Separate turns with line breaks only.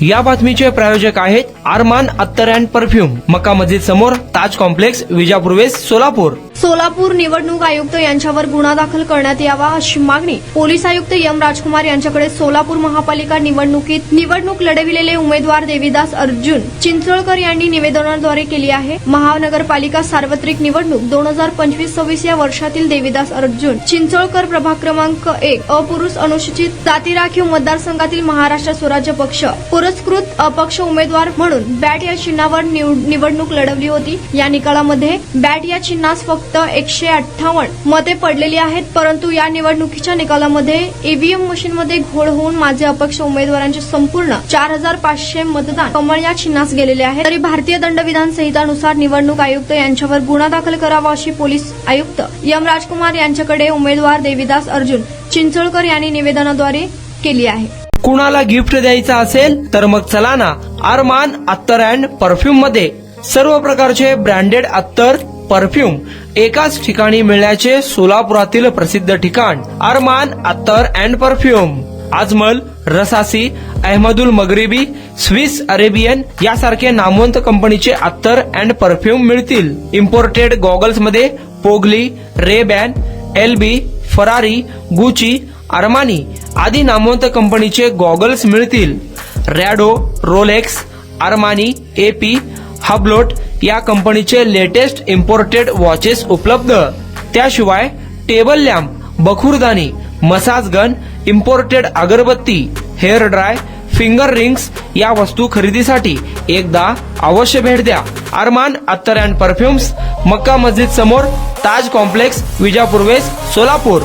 या बातमीचे प्रायोजक आहेत अरमान अत्तर अँड परफ्यूम, मक्का मस्जिद समोर, ताज कॉम्प्लेक्स, विजापूर वेस्ट, सोलापूर.
सोलापूर निवडणूक आयुक्त यांच्यावर गुन्हा दाखल करण्यात यावा अशी मागणी पोलीस आयुक्त एम राजकुमार यांच्याकडे सोलापूर महापालिका निवडणुकीत निवडणूक लढविलेले उमेदवार देवीदास अर्जुन चिंचोळकर यांनी निवेदनाद्वारे केली आहे. महानगरपालिका सार्वत्रिक निवडणूक 2025-26 या वर्षातील देवीदास अर्जुन चिंचोळकर प्रभाग क्रमांक 1 अपुरुष अनुसूचित जाती राखीव मतदारसंघातील महाराष्ट्र स्वराज्य पक्ष पुरस्कृत अपक्ष उमेदवार म्हणून बॅट या चिन्हावर निवडणूक लढवली होती. या निकालामध्ये बॅट या चिन्हास फक्त 158 मते पडलेली आहेत. परंतु या निवडणुकीच्या निकालामध्ये ईव्हीएम मशीनमध्ये घोळ होऊन माझे अपक्ष उमेदवारांचे संपूर्ण 4500 मतदान कमळ या चिन्हास गेलेले आहे. तरी भारतीय दंडविधान संहितानुसार निवडणूक आयुक्त यांच्यावर गुन्हा दाखल करावा अशी पोलीस आयुक्त एम राजकुमार यांच्याकडे उमेदवार देवीदास अर्जुन चिंचोळकर यांनी निवेदनाद्वारे केली आहे.
कुणाला गिफ्ट द्यायचं असेल तर मग चला ना अरमान अत्तर अँड परफ्यूम मध्ये. सर्व प्रकारचे ब्रँडेड अत्तर परफ्यूम एकाच ठिकाणी मिळण्याचे सोलापुरातील प्रसिद्ध ठिकाण अरमान अत्तर and perfume. Ajmal, Rasasi, Ahmadul Maghribi, Swiss Arabian यासारखे नामवंत कंपनीचे अत्तर अँड परफ्यूम मिळतील. इम्पोर्टेड गॉगल्स मध्ये पोगली, RayBan, LB, Ferrari, Gucci, Armani आदी नामवंत कंपनीचे गॉगल्स मिळतील. Rado, Rolex, Armani, AP, Hublot या कंपनीचे लेटेस्ट इम्पोर्टेड वॉचेस उपलब्ध. त्याशिवाय टेबल लॅम्प, बखुरदानी, मसाज गन, इम्पोर्टेड अगरबत्ती, हेअर ड्राय, फिंगर रिंग्स या वस्तू खरेदीसाठी एकदा अवश्य भेट द्या. अरमान अत्तर अँड परफ्युम्स, मक्का मस्जिद समोर, ताज कॉम्प्लेक्स, विजापूर वेस्ट, सोलापूर.